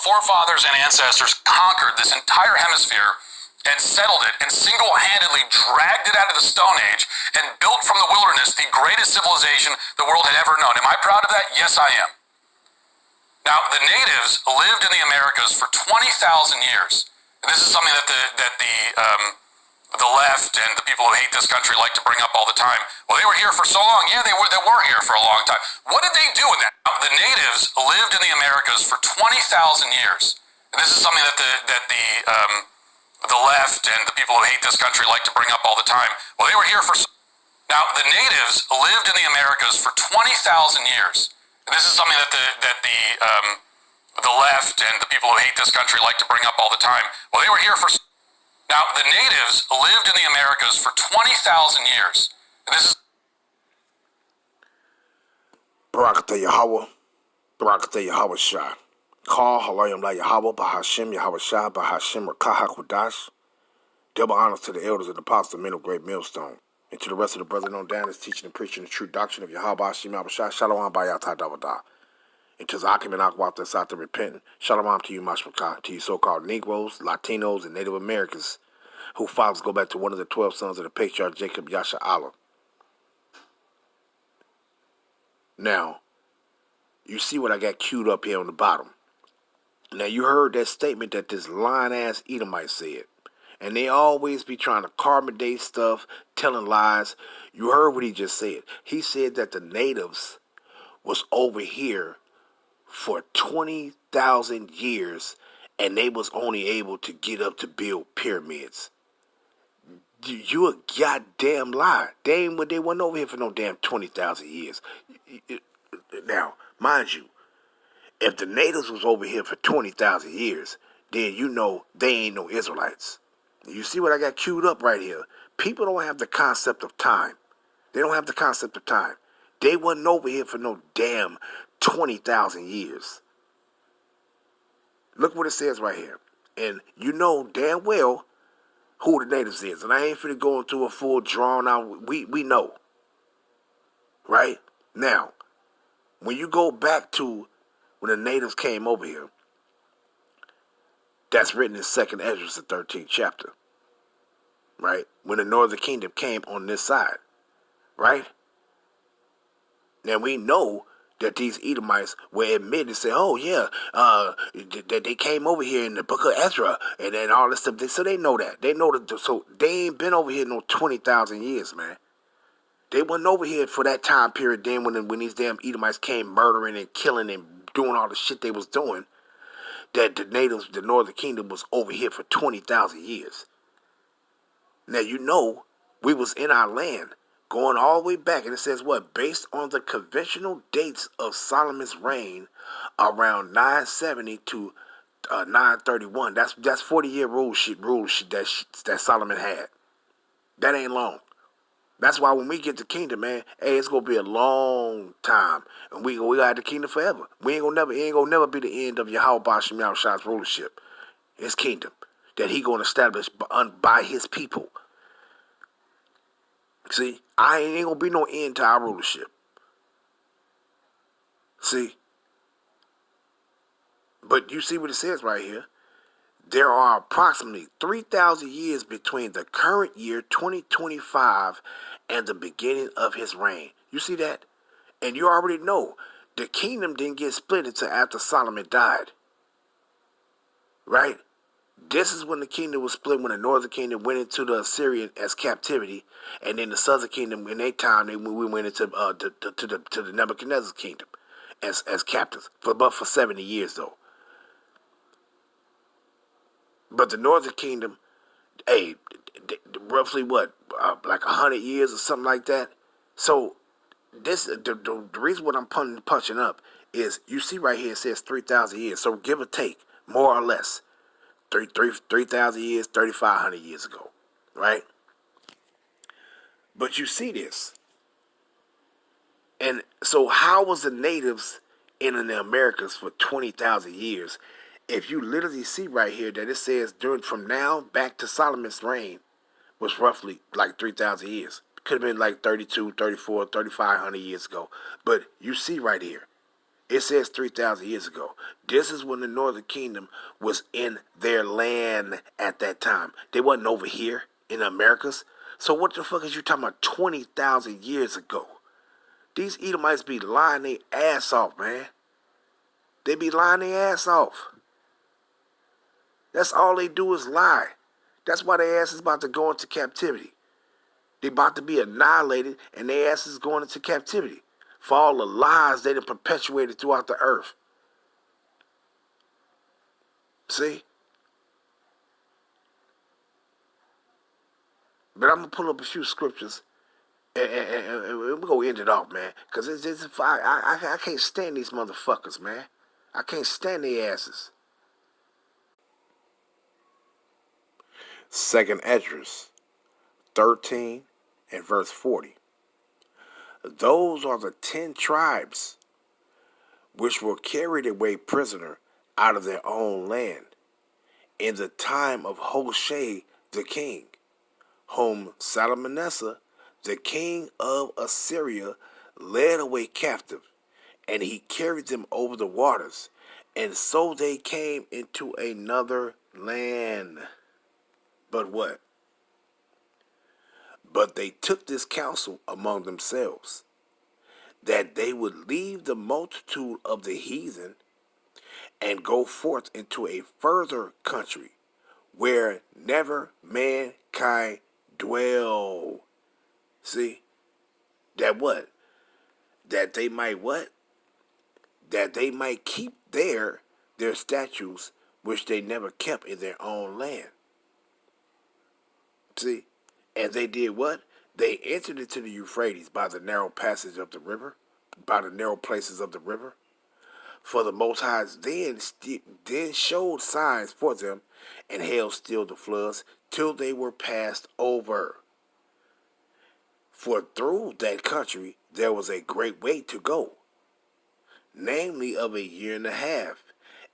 forefathers and ancestors conquered this entire hemisphere and settled it and single-handedly dragged it out of the Stone Age and built from the wilderness the greatest civilization the world had ever known. Am I proud of that? Yes, I am. Now, the natives lived in the Americas for 20,000 years. And this is something that the left and the people who hate this country like to bring up all the time. Well, they were here for so long. Yeah, they were here for a long time. What did they do in that? The natives lived in the Americas for 20,000 years. And this is something that the left and the people who hate this country like to bring up all the time. Well, they were here for now, the natives lived in the Americas for 20,000 years. And this is something that the left and the people who hate this country like to bring up all the time. Well, they were here for now, the natives lived in the Americas for 20,000 years. And this is Barakatah Yahweh, Barakatah Yahweh Shah. Call Halayim La Yahweh, Bahashim Yahweh Shah, Bahashim Rakahak Wadash. Double honors to the elders and apostles, men of great millstone. And to the rest of the brothers on down is teaching and preaching the true doctrine of Yahweh Hashem Yahweh Shah. Shalom Bayatah Davadah. And to Zakim and Akwat that's out there repenting. Shalom to you, Mashmakah, to you so-called Negroes, Latinos, and Native Americans whose fathers go back to one of the 12 sons of the patriarch Jacob Yasha Allah. Now, you see what I got queued up here on the bottom. Now, you heard that statement that this lying-ass Edomite said. And they always be trying to carbonate stuff, telling lies. You heard what he just said. He said that the natives was over here for 20,000 years and they was only able to get up to build pyramids. You a goddamn lie. They wasn't over here for no damn 20,000 years. Now, mind you, if the natives was over here for 20,000 years, then you know they ain't no Israelites. You see what I got queued up right here? People don't have the concept of time. They don't have the concept of time. They wasn't over here for no damn 20,000 years. Look what it says right here. And you know damn well who the natives is. And I ain't finna go into a full drawn out. We know. Right? Now, when you go back to when the natives came over here, that's written in 2nd Ezra, the 13th chapter. Right? When the northern kingdom came on this side. Right? Now we know that these Edomites were admitted and say, oh yeah, that they came over here in the book of Ezra and then all this stuff. So they know that. They know that. So they ain't been over here no 20,000 years, man. They wasn't over here for that time period then when these damn Edomites came murdering and killing and doing all the shit they was doing. That the natives, the northern kingdom was over here for 20,000 years. Now, you know, we was in our land going all the way back. And it says what? Based on the conventional dates of Solomon's reign around 970 to 931. That's 40-year rule that Solomon had. That ain't long. That's why when we get the kingdom, man, hey, it's gonna be a long time, and we got the kingdom forever. It ain't gonna never be the end of Yahweh Bashim Yahushua's rulership. His kingdom that he gonna establish by his people. See, ain't gonna be no end to our rulership. See, but you see what it says right here. There are approximately 3,000 years between the current year 2025 and the beginning of his reign. You see that? And you already know the kingdom didn't get split until after Solomon died. Right? This is when the kingdom was split, when the northern kingdom went into the Assyrian as captivity, and then the southern kingdom in their time we went into to the Nebuchadnezzar's kingdom as captives for 70 years though. But the northern kingdom, hey, roughly what, like 100 years or something like that. So this the reason what I'm punching up is you see right here it says 3,000 years. So give or take, more or less, 3,000 years, 3,500 years ago, right? But you see this, and so how was the natives in the Americas for 20,000 years? If you literally see right here that it says from now back to Solomon's reign was roughly like 3,000 years. Could have been like 32, 34, 3,500 years ago. But you see right here It says 3,000 years ago. This is when the Northern Kingdom was in their land at that time. They wasn't over here in the Americas. So what the fuck is you talking about 20,000 years ago? These Edomites be lying their ass off, man. They be lying their ass off. That's all they do is lie. That's why their ass is about to go into captivity. They about to be annihilated and their ass is going into captivity for all the lies they done perpetuated throughout the earth. See? But I'm going to pull up a few scriptures and we're going to end it off, man. Because I can't stand these motherfuckers, man. I can't stand their asses. 2nd Esdras 13 and verse 40. Those are the 10 tribes which were carried away prisoner out of their own land in the time of Hoshea the king, whom Salmanasseh, the king of Assyria, led away captive, and he carried them over the waters, and so they came into another land. But what? But they took this counsel among themselves, that they would leave the multitude of the heathen and go forth into a further country, where never mankind dwell. See? That what? That they might what? That they might keep their statutes, which they never kept in their own land. See? And they did what? They entered into the Euphrates by the narrow passage of the river, by the narrow places of the river. For the Most High then showed signs for them, and held still the floods, till they were passed over. For through that country there was a great way to go, namely of 1.5 years,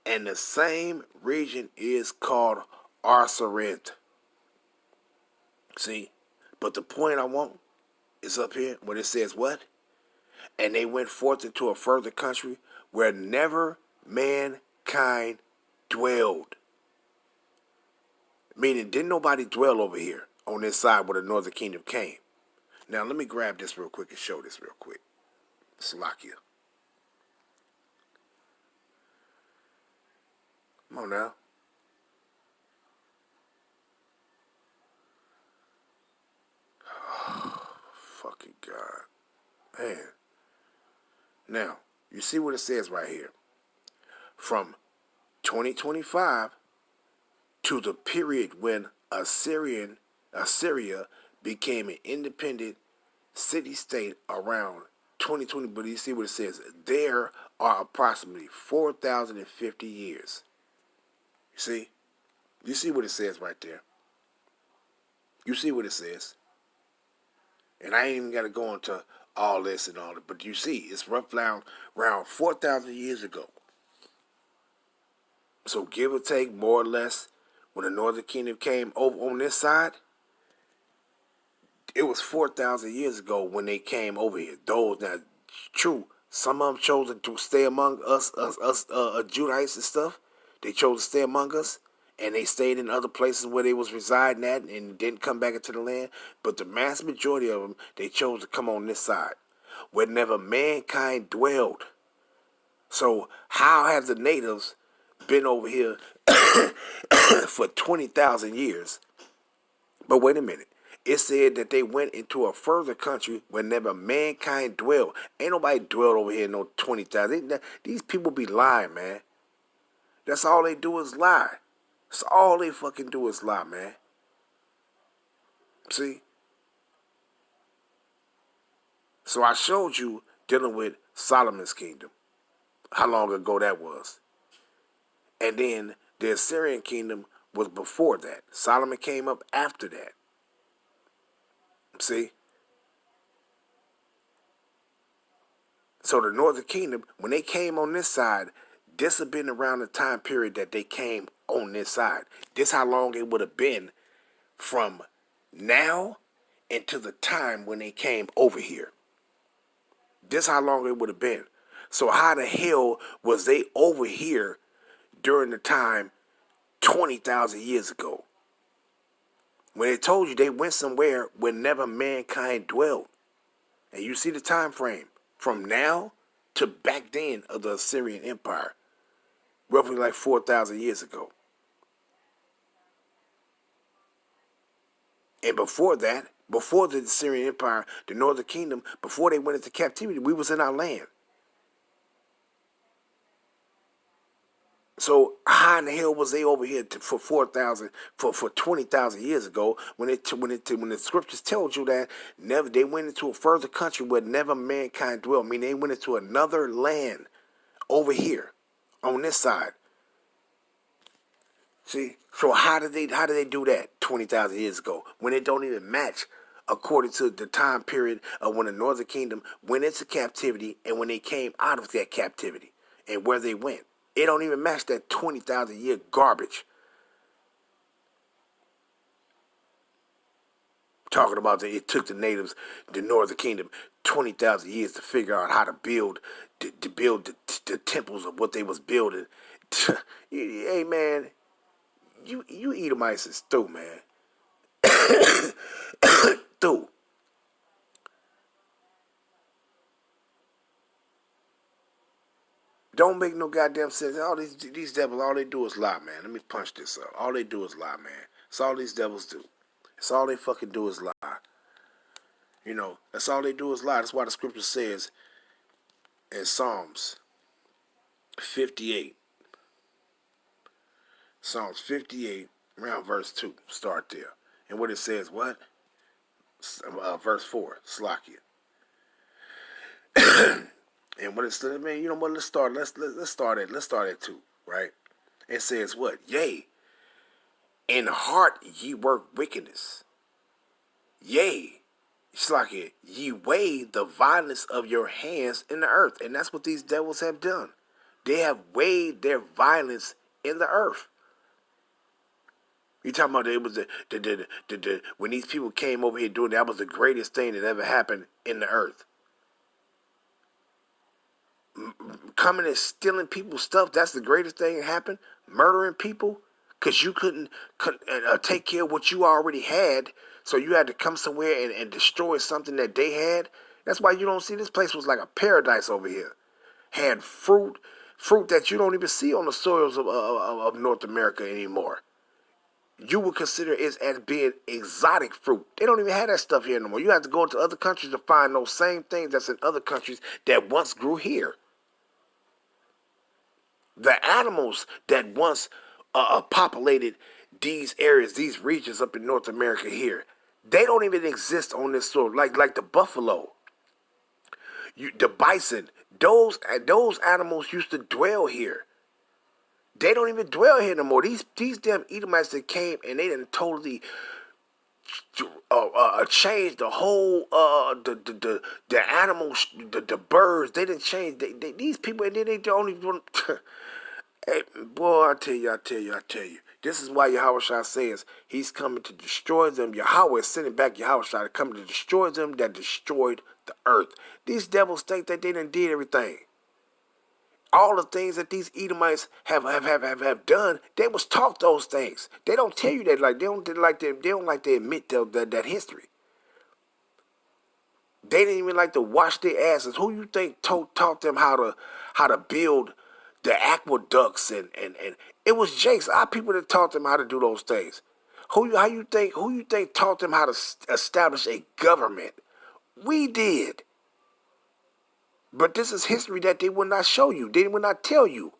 and the same region is called Arsarit. See? But the point I want is up here when it says what? And they went forth into a further country where never mankind dwelled. Meaning, didn't nobody dwell over here on this side where the Northern Kingdom came. Now, let me grab this real quick and show this real quick. Salakia. Come on now. Fucking God. Man. Now, you see what it says right here. From 2025 to the period when Assyria became an independent city-state around 2020. But you see what it says? There are approximately 4,050 years. You see? You see what it says right there? You see what it says? And I ain't even got to go into all this and all that. But you see, it's roughly around 4,000 years ago. So give or take, more or less, when the Northern Kingdom came over on this side, it was 4,000 years ago when they came over here. Those, now, true, some of them chose to stay among us Judites and stuff. They chose to stay among us, and they stayed in other places where they was residing at and didn't come back into the land. But the mass majority of them, they chose to come on this side, where never mankind dwelled. So how have the natives been over here for 20,000 years? But wait a minute. It said that they went into a further country where never mankind dwelled. Ain't nobody dwelled over here no 20,000. These people be lying, man. That's all they do is lie. That's all they fucking do is lie, man. See? So I showed you dealing with Solomon's kingdom, how long ago that was. And then the Assyrian kingdom was before that. Solomon came up after that. See? So the Northern Kingdom, when they came on this side, this had been around the time period that they came on this side. This how long it would have been from now into the time when they came over here. This how long it would have been. So how the hell was they over here during the time 20,000 years ago? When they told you they went somewhere where never mankind dwelt. And you see the time frame from now to back then of the Assyrian Empire, roughly like 4,000 years ago. And before that, before the Assyrian Empire, the Northern Kingdom, before they went into captivity, we was in our land. So how in the hell was they over here for 4,000 for 20,000 years ago when the scriptures told you that never they went into a further country where never mankind dwelt? I mean, they went into another land over here on this side. See, so how did they do that 20,000 years ago when it don't even match according to the time period of when the Northern Kingdom went into captivity and when they came out of that captivity and where they went? It don't even match that 20,000 year garbage. Talking about that it took the natives, the Northern Kingdom, 20,000 years to figure out how to build the temples of what they was building. Hey man, you Edomites is through, man. Through. Don't make no goddamn sense. All these devils, all they do is lie, man. Let me punch this up. All they do is lie, man. That's all these devils do. That's all they fucking do is lie. You know, that's all they do is lie. That's why the scripture says in Psalms 58. Psalms 58, around verse 2. Start there. And what it says, what? Verse 4, Slakia. And what it's, man, you know what? Let's start at 2, right? It says what? Yea, in heart ye work wickedness. Yea, it's like it. Ye weigh the violence of your hands in the earth, and that's what these devils have done. They have weighed their violence in the earth. You talking about it was when these people came over here doing that was the greatest thing that ever happened in the earth. Coming and stealing people's stuff, that's the greatest thing that happened. Murdering people because you couldn't take care of what you already had, so you had to come somewhere and destroy something that they had. That's why you don't see this place was like a paradise over here. Had fruit that you don't even see on the soils of North America anymore. You would consider it as being exotic fruit. They don't even have that stuff here no more. You have to go to other countries to find those same things that's in other countries that once grew here. The animals that once populated these areas, these regions up in North America here, they don't even exist on this soil. Like the buffalo, the bison, those animals used to dwell here. They don't even dwell here no more. These damn Edomites that came and they didn't totally changed the whole the animals, the birds. They didn't change. These people, and then they don't even. Hey, boy, I tell you. This is why Yahushua says he's coming to destroy them. Yahweh is sending back Yahushua to come to destroy them that destroyed the earth. These devils think that they done did everything. All the things that these Edomites have done, they was taught those things. They don't tell you that, like they don't like to admit that history. They didn't even like to wash their asses. Who you think taught them how to build the aqueducts and it was Jakes, our people that taught them how to do those things. Who you think taught them how to establish a government? We did. But this is history that they will not show you. They will not tell you.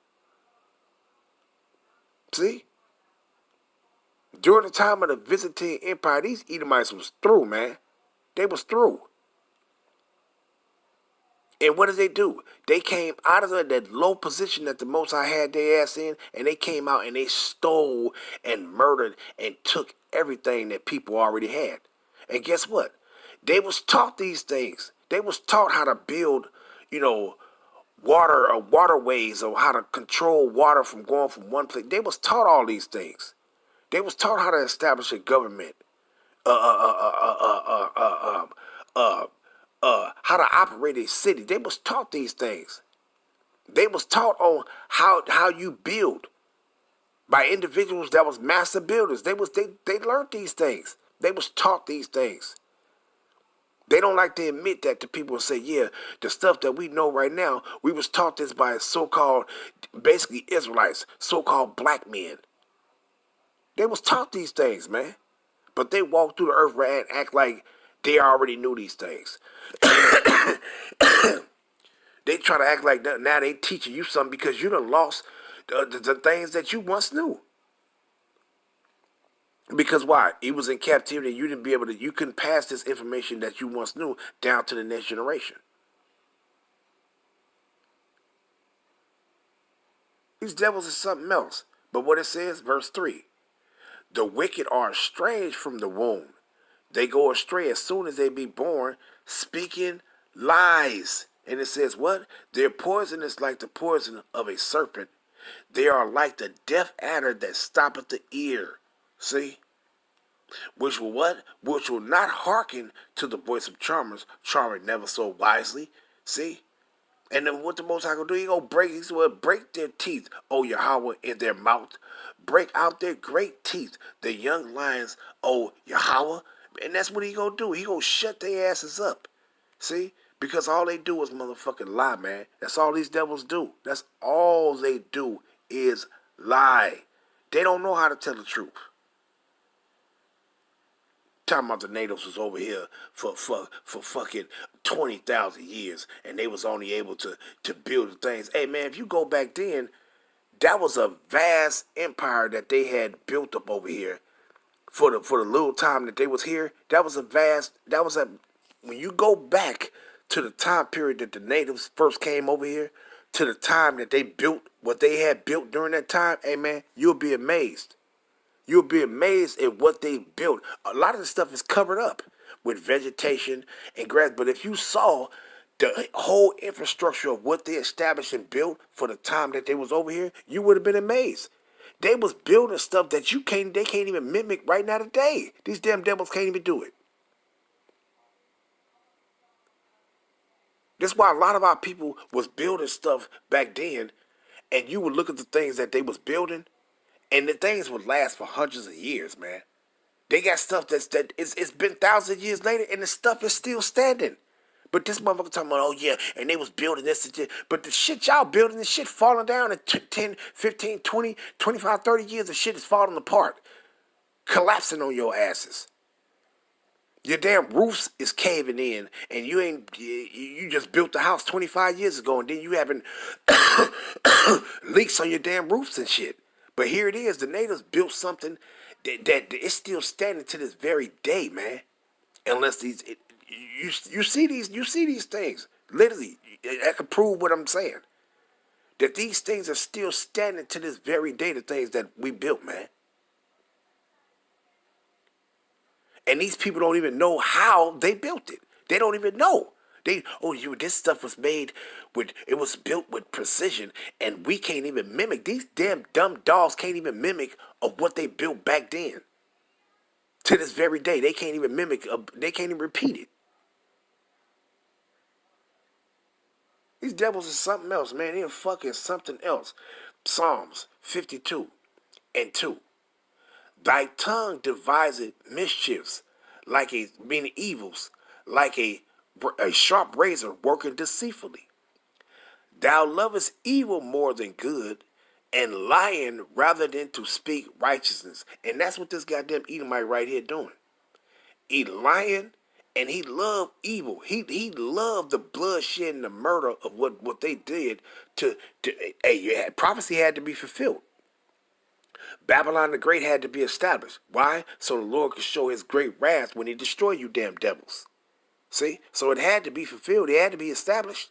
See? During the time of the Byzantine Empire, these Edomites was through, man. They was through. And what did they do? They came out of that low position that the Most High had their ass in, and they came out and they stole and murdered and took everything that people already had. And guess what? They was taught these things. They was taught how to build, water or waterways, or how to control water from going from one place. They was taught all these things. They was taught how to establish a government. How to operate a city. They was taught these things. They was taught on how you build by individuals that was master builders. They learned these things. They was taught these things. They don't like to admit that to people and say, yeah, the stuff that we know right now, we was taught this by so-called, basically Israelites, so-called black men. They was taught these things, man. But they walk through the earth and act like they already knew these things. They try to act like now they teaching you something because you done lost the things that you once knew. Because why? It was in captivity. You couldn't pass this information that you once knew down to the next generation. These devils is something else. But what it says, verse 3, the wicked are estranged from the womb. They go astray as soon as they be born, speaking lies. And it says what? Their poison is like the poison of a serpent. They are like the deaf adder that stoppeth the ear. See? Which will what? Which will not hearken to the voice of charmers, charming never so wisely. See? And then what the Most High gonna do? He gonna break their teeth, O Yahweh, in their mouth. Break out their great teeth, the young lions, O Yahweh. And that's what he gonna do. He gonna shut their asses up. See? Because all they do is motherfucking lie, man. That's all these devils do. That's all they do is lie. They don't know how to tell the truth. Talking about the natives was over here for fucking 20,000 years and they was only able to build the things. Hey, man, if you go back then, that was a vast empire that they had built up over here for the little time that they was here. When you go back to the time period that the natives first came over here, to the time that they built what they had built during that time, hey, man, you'll be amazed. You'll be amazed at what they built. A lot of the stuff is covered up with vegetation and grass. But if you saw the whole infrastructure of what they established and built for the time that they was over here, you would have been amazed. They was building stuff that they can't even mimic right now today. These damn devils can't even do it. That's why a lot of our people was building stuff back then, and you would look at the things that they was building, and the things would last for hundreds of years, man. They got stuff it's been thousands of years later, and the stuff is still standing. But this motherfucker talking about, oh yeah, and they was building this and this. But the shit y'all building, this shit falling down in 10, 15, 20, 25, 30 years, the shit is falling apart. Collapsing on your asses. Your damn roofs is caving in, and you just built the house 25 years ago, and then you having leaks on your damn roofs and shit. But here it is, the natives built something that is still standing to this very day, man. Unless you see these things. Literally, I can prove what I'm saying. That these things are still standing to this very day, the things that we built, man. And these people don't even know how they built it. They don't even know. This stuff was built with precision, and we can't even mimic. These damn dumb dolls can't even mimic of what they built back then. To this very day, they can't even mimic. They can't even repeat it. These devils are something else, man. They're fucking something else. Psalms 52 and 2. Thy tongue deviseth mischiefs, meaning evils, like a sharp razor working deceitfully. Thou lovest evil more than good, and lying rather than to speak righteousness. And that's what this goddamn Edomite right here doing. He lying, and he loved evil. He loved the bloodshed and the murder of what they did prophecy had to be fulfilled. Babylon the Great had to be established. Why? So the Lord could show his great wrath when he destroyed you damn devils. See? So it had to be fulfilled. It had to be established.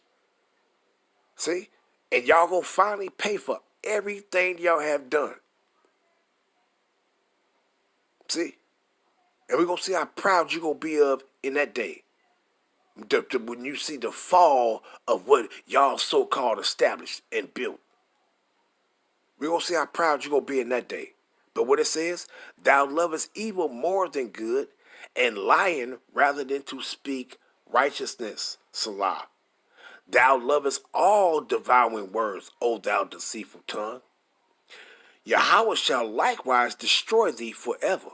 See? And y'all gonna finally pay for everything y'all have done. See? And we're gonna see how proud you're gonna be of in that day. When you see the fall of what y'all so-called established and built. We're going to see how proud you're going to be in that day. But what it says, thou lovest evil more than good, and lying rather than to speak righteousness. Salah. Thou lovest all devouring words, O thou deceitful tongue. Yahweh shall likewise destroy thee forever.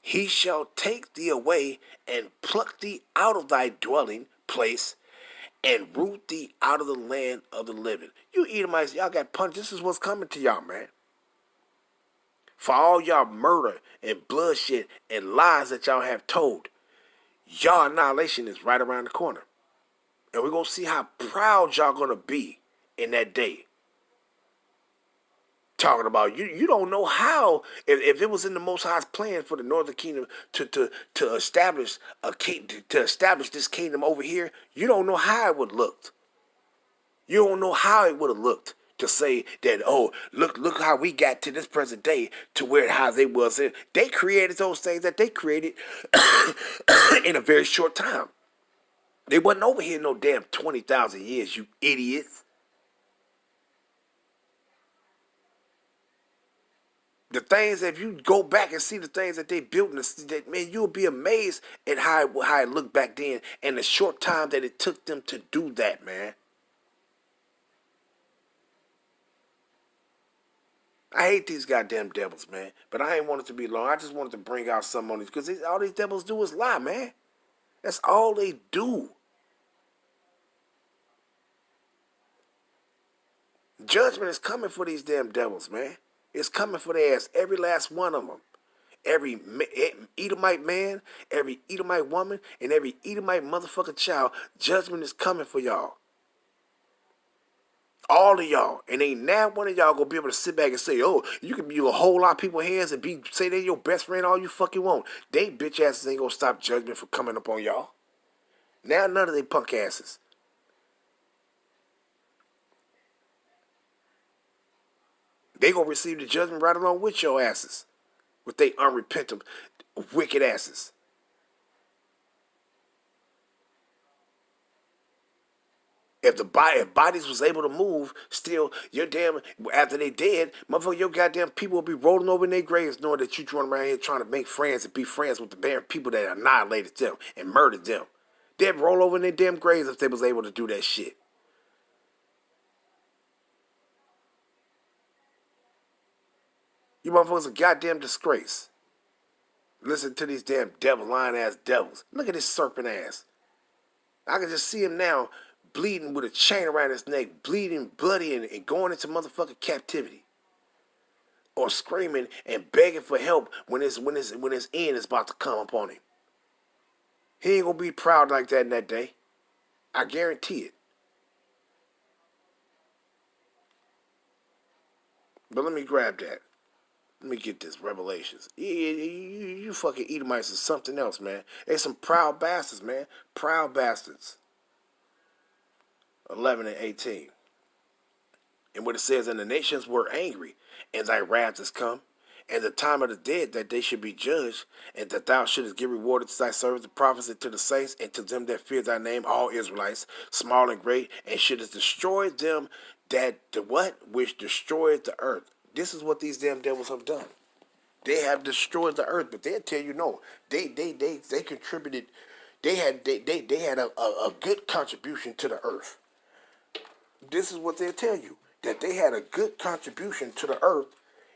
He shall take thee away and pluck thee out of thy dwelling place and root thee out of the land of the living. You Edomites, y'all got punished. This is what's coming to y'all, man. For all y'all murder and bloodshed and lies that y'all have told, y'all annihilation is right around the corner. And we're going to see how proud y'all going to be in that day. Talking about you don't know how, if it was in the Most High's plan for the Northern Kingdom to establish to establish this kingdom over here, you don't know how it would have looked. You don't know how it would have looked to say that, oh, look how we got to this present day to where how they was. They created those things that they created in a very short time. They wasn't over here no damn 20,000 years, you idiots. The things, if you go back and see the things that they built, man, you'll be amazed at how it looked back then and the short time that it took them to do that, man. I hate these goddamn devils, man. But I ain't want it to be long. I just wanted to bring out some on these, because all these devils do is lie, man. That's all they do. Judgment is coming for these damn devils, man. It's coming for their ass, every last one of them. Every Edomite man, every Edomite woman, and every Edomite motherfucking child, judgment is coming for y'all. All of y'all. And ain't now one of y'all gonna be able to sit back and say, oh, you can be a whole lot of people's hands and say they're your best friend all you fucking want. They bitch asses ain't gonna stop judgment from coming up on y'all. Now none of they punk asses. They gonna receive the judgment right along with your asses. With they unrepentant, wicked asses. If bodies was able to move, still, your damn, after they dead, motherfucker, your goddamn people will be rolling over in their graves knowing that you running around here trying to make friends and be friends with the damn people that annihilated them and murdered them. They'd roll over in their damn graves if they was able to do that shit. You motherfuckers a goddamn disgrace. Listen to these damn devil lying ass devils. Look at this serpent ass. I can just see him now bleeding with a chain around his neck, bleeding, bloody, and going into motherfucking captivity. Or screaming and begging for help when his end is about to come upon him. He ain't gonna be proud like that in that day. I guarantee it. But let me grab that. Let me get this, Revelations. You fucking Edomites is something else, man. They some proud bastards, man. Proud bastards. 11 and 18. And what it says, and the nations were angry, and thy wrath is come, and the time of the dead that they should be judged, and that thou shouldest give reward to thy servants, the prophets, and to the saints, and to them that fear thy name, all Israelites, small and great, and shouldest destroy them which destroyed the earth. This is what these damn devils have done. They have destroyed the earth, but they'll tell you no. They contributed. They had a good contribution to the earth. This is what they'll tell you, that they had a good contribution to the earth,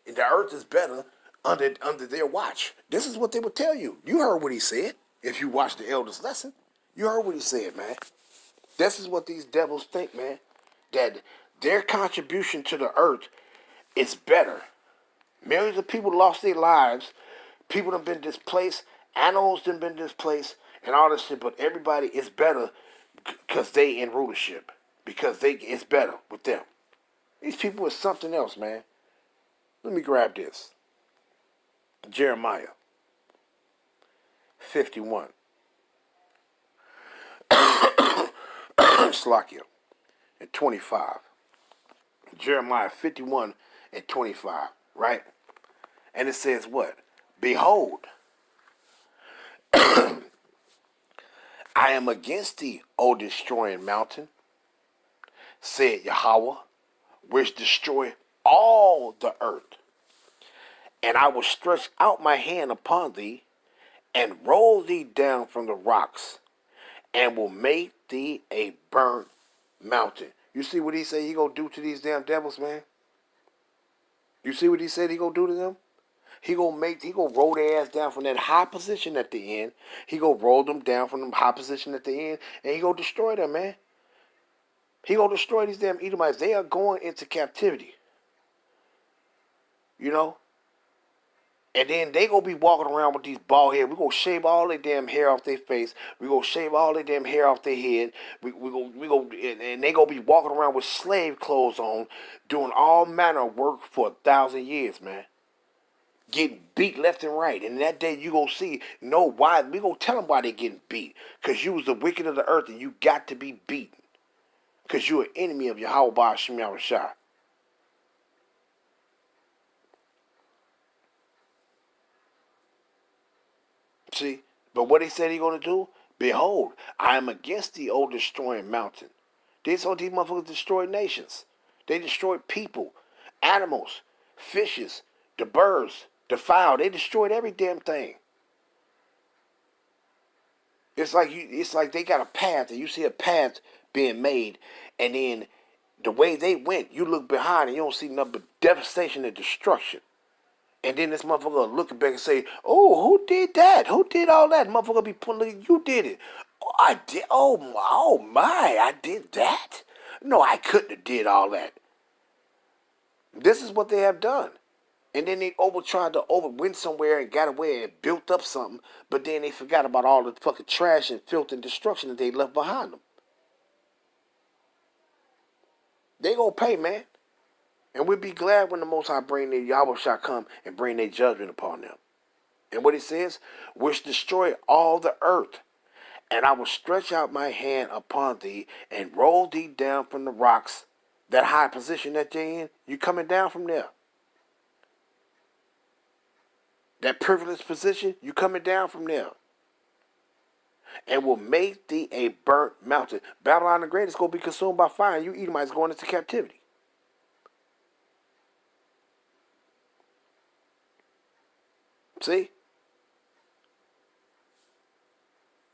and the earth is better under their watch. This is what they would tell you. You heard what he said. If you watched the Elder's Lesson, you heard what he said, man. This is what these devils think, man. That their contribution to the earth is better. Millions of people lost their lives. People have been displaced. Animals have been displaced. And all this shit. But everybody is better because they in rulership. Because it's better with them. These people is something else, man. Let me grab this. Jeremiah 51. Slakia and 25. Jeremiah 51 and 25, right? And it says what? Behold, I am against thee, O destroying mountain, said Yahweh, which destroy all the earth. And I will stretch out my hand upon thee, and roll thee down from the rocks, and will make thee a burnt mountain. You see what he said he gonna do to these damn devils, man? You see what he said he gonna do to them? He gonna roll their ass down from that high position at the end. He gonna roll them down from the high position at the end, and he gonna destroy them, man. He gonna destroy these damn Edomites. They are going into captivity. You know? And then they gonna be walking around with these bald heads. We gonna shave all their damn hair off their face. We gonna shave all their damn hair off their head. We go, and they gonna be walking around with slave clothes on, doing all manner of work for 1,000 years, man. Getting beat left and right. And that day you gonna see, know why. We gonna tell them why they getting beat. Cause you was the wicked of the earth and you got to be beaten. Cause you're an enemy of Yahweh Ba'ashem Yahushua. See, but what he said he gonna do? Behold, I am against thee, O destroying mountain. These motherfuckers destroyed nations. They destroyed people, animals, fishes, the birds, the fowl. They destroyed every damn thing. It's like they got a path, and you see a path being made, and then the way they went, you look behind and you don't see nothing but devastation and destruction. And then this motherfucker looking back and say, "Oh, who did that? Who did all that?" Motherfucker be pulling, "You did it." "Oh, I did. Oh my, I did that. No, I couldn't have did all that." This is what they have done. And then they tried to went somewhere and got away and built up something, but then they forgot about all the fucking trash and filth and destruction that they left behind them. They gonna pay, man. And we'll be glad when the Most High bring their Yahweh shall come and bring their judgment upon them. And what it says, which destroy all the earth. And I will stretch out my hand upon thee and roll thee down from the rocks. That high position that you're in, you coming down from there. That privileged position, you coming down from there. And will make thee a burnt mountain. Babylon the Great is going to be consumed by fire, and you Edomites going into captivity. See?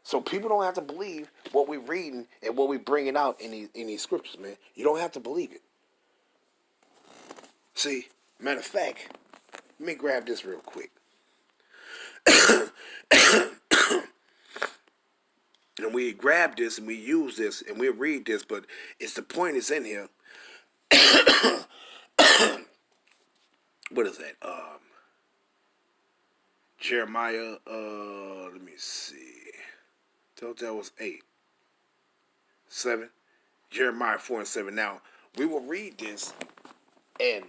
So people don't have to believe what we're reading and what we're bringing out in these scriptures, man. You don't have to believe it. See? Matter of fact, let me grab this real quick. And we grab this and we use this and we read this, but it's the point is in here. What is that? Jeremiah, let me see. Thought that was 8. 7. Jeremiah 4 and 7. Now, we will read this and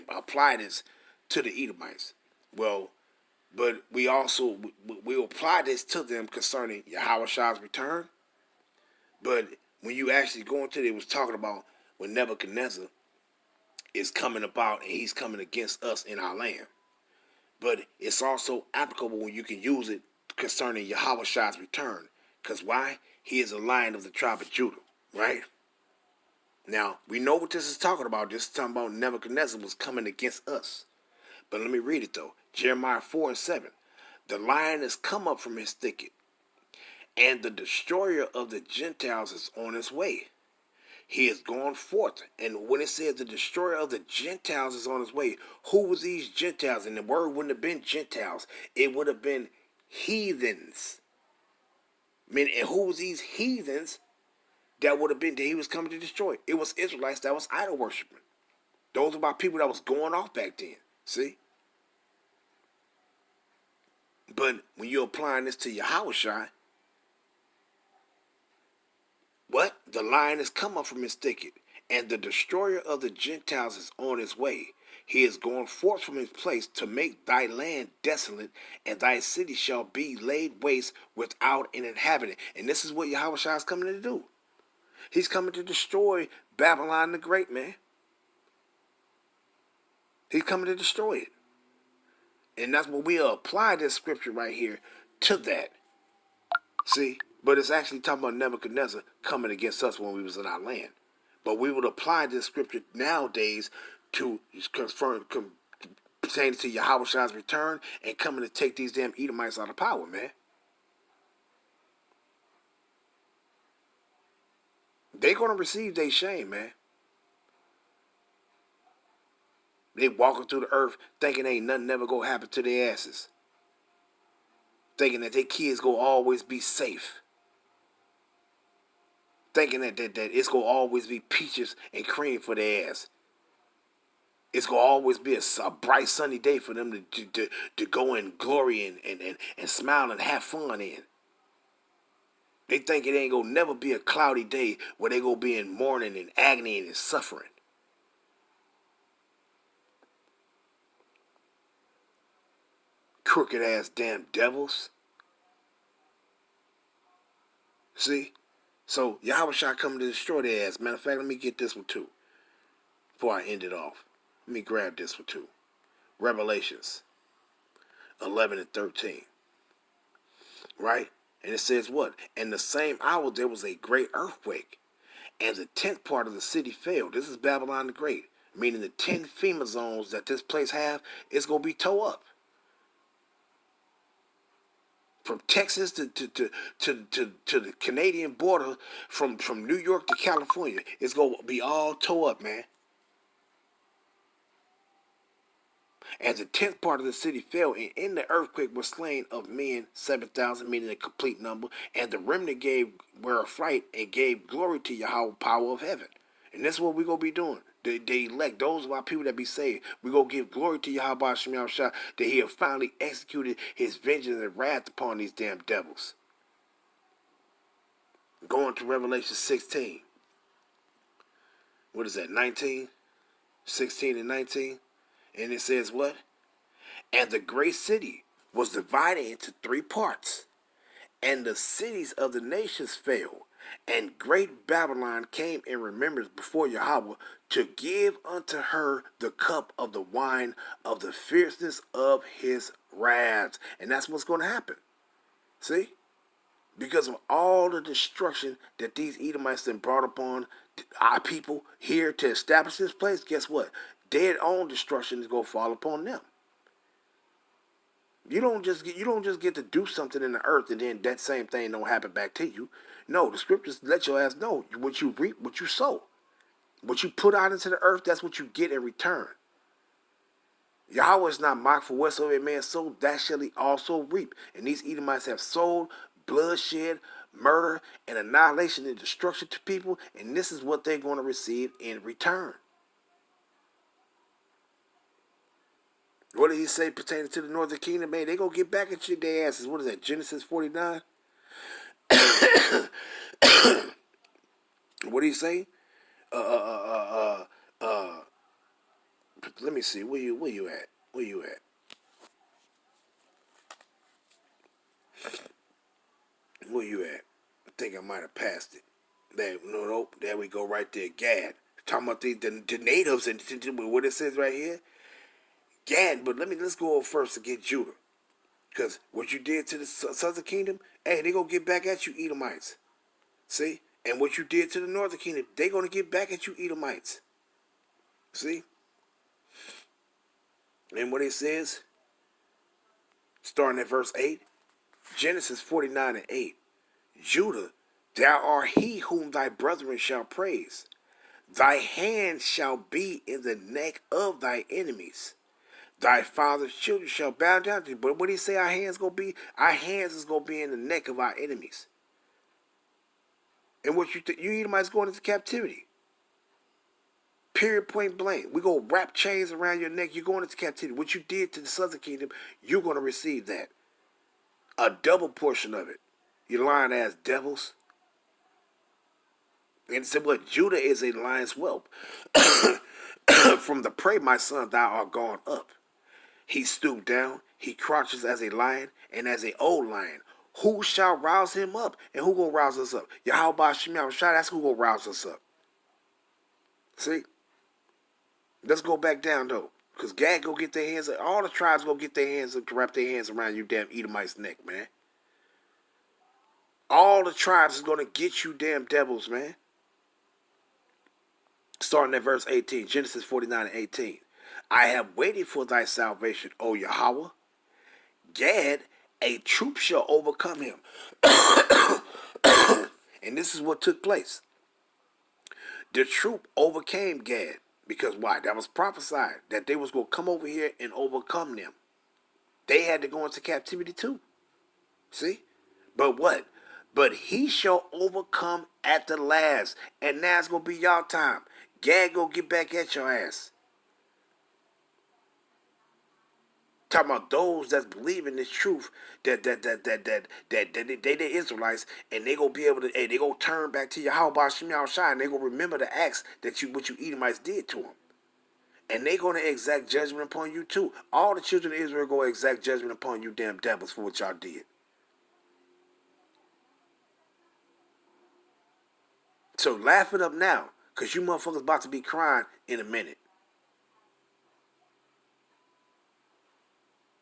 apply this to the Edomites. Well, but we also we'll apply this to them concerning Yahweh's return. But when you actually go into it, was talking about when Nebuchadnezzar is coming about and he's coming against us in our land. But it's also applicable when you can use it concerning Yahweh's return. Because why? He is a lion of the tribe of Judah, right? Now, we know what this is talking about. This is talking about Nebuchadnezzar was coming against us. But let me read it, though. Jeremiah 4 and 7. The lion has come up from his thicket, and the destroyer of the Gentiles is on his way. He is gone forth. And when it says the destroyer of the Gentiles is on his way, who was these Gentiles? And the word wouldn't have been Gentiles. It would have been heathens. I mean, and who was these heathens that would have been that he was coming to destroy? It was Israelites that was idol worshiping. Those were about people that was going off back then. See? But when you're applying this to Yahushua, what? The lion has come up from his thicket, and the destroyer of the Gentiles is on his way. He is going forth from his place to make thy land desolate, and thy city shall be laid waste without an inhabitant. And this is what Yahushua is coming to do. He's coming to destroy Babylon the Great, man. He's coming to destroy it. And that's what we'll apply this scripture right here to that. See? But it's actually talking about Nebuchadnezzar coming against us when we was in our land. But we would apply this scripture nowadays to confirm pertaining to Yahweh's return and coming to take these damn Edomites out of power, man. They're going to receive their shame, man. They walking through the earth thinking ain't nothing never going to happen to their asses. Thinking that their kids going to always be safe. Thinking that it's going to always be peaches and cream for their ass. It's going to always be a bright sunny day for them to go in glory and smile and have fun in. They think it ain't going to never be a cloudy day where they going to be in mourning and agony and suffering. Crooked ass damn devils. See? So Yahweh shall come to destroy their ass. Matter of fact, let me get this one too. Before I end it off. Let me grab this one too. Revelations 11 and 13. Right? And it says what? In the same hour there was a great earthquake, and the 10th part of the city fell. This is Babylon the Great. Meaning the 10 FEMA zones that this place have is going to be tore up. From Texas to the Canadian border, from New York to California, it's going to be all tore up, man. As the 10th part of the city fell, and in the earthquake were slain of men 7,000, meaning a complete number, and the remnant were afraid and gave glory to Yahweh, power of heaven. And that's what we're going to be doing. They elect those of our people that be saved. We're going to give glory to Yahweh Shem Yahushua that he have finally executed his vengeance and wrath upon these damn devils. Going to Revelation 16. What is that, 19? 16 and 19? And it says what? And the great city was divided into 3 parts, and the cities of the nations fell, and great Babylon came in remembrance before Yahweh to give unto her the cup of the wine of the fierceness of his wrath. And that's what's going to happen. See? Because of all the destruction that these Edomites then brought upon our people here to establish this place, guess what? Their own destruction is going to fall upon them. You don't just get to do something in the earth and then that same thing don't happen back to you. No, the scriptures let your ass know what you reap, what you sow. What you put out into the earth, that's what you get in return. Yahweh is not mocked, for whatsoever a man sowed, that shall he also reap. And these Edomites have sold bloodshed, murder, and annihilation and destruction to people, and this is what they're going to receive in return. What did he say pertaining to the northern kingdom? Man, they going to get back at you, their asses. What is that, Genesis 49? What did he say? Let me see. Where you at? Where you at? Where you at? I think I might have passed it. Nope. There we go, right there. Gad. Talking about the natives and what it says right here. Gad, but let's go first to get Judah. Because what you did to the southern kingdom, hey, they gonna get back at you, Edomites. See? And what you did to the northern kingdom, they gonna get back at you, Edomites. See? And what it says, starting at verse 8, Genesis 49 and 8. Judah, thou art he whom thy brethren shall praise. Thy hand shall be in the neck of thy enemies. Thy father's children shall bow down to you. But what did he say our hands going to be? Our hands is going to be in the neck of our enemies. And what you Edomites going into captivity. Period, point blank. We're going to wrap chains around your neck. You're going into captivity. What you did to the southern kingdom, you're going to receive that. A double portion of it. You lying ass devils. And it said, well, Judah is a lion's whelp. From the prey, my son, thou art gone up. He stooped down, he crouches as a lion and as an old lion. Who shall rouse him up? And who gonna rouse us up? Yahweh Shem Yahushua, that's who gonna rouse us up. See? Let's go back down though. Because Gad go get their hands, all the tribes go get their hands and wrap their hands around you damn Edomite's neck, man. All the tribes is gonna get you damn devils, man. Starting at verse 18, Genesis 49 and 18. I have waited for thy salvation, O Yahweh. Gad, a troop shall overcome him. And this is what took place. The troop overcame Gad. Because why? That was prophesied that they was going to come over here and overcome them. They had to go into captivity too. See? But what? But he shall overcome at the last. And now it's going to be y'all time. Gad go get back at your ass. Talking about those that believe in this truth that they the Israelites, and they gonna be able to, they gonna turn back to Yahweh Shem Yahushua, and they gonna remember the acts that what you Edomites did to them, and they gonna exact judgment upon you too. All the children of Israel gonna exact judgment upon you, damn devils, for what y'all did. So laugh it up now, cause you motherfuckers about to be crying in a minute.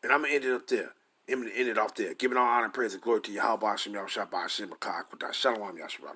And I'm going to end it up there. I'm going to end it off there. Giving all honor, praise, and glory to Yahweh, Shem, Yahushua, Shem, Shalom, Yashua.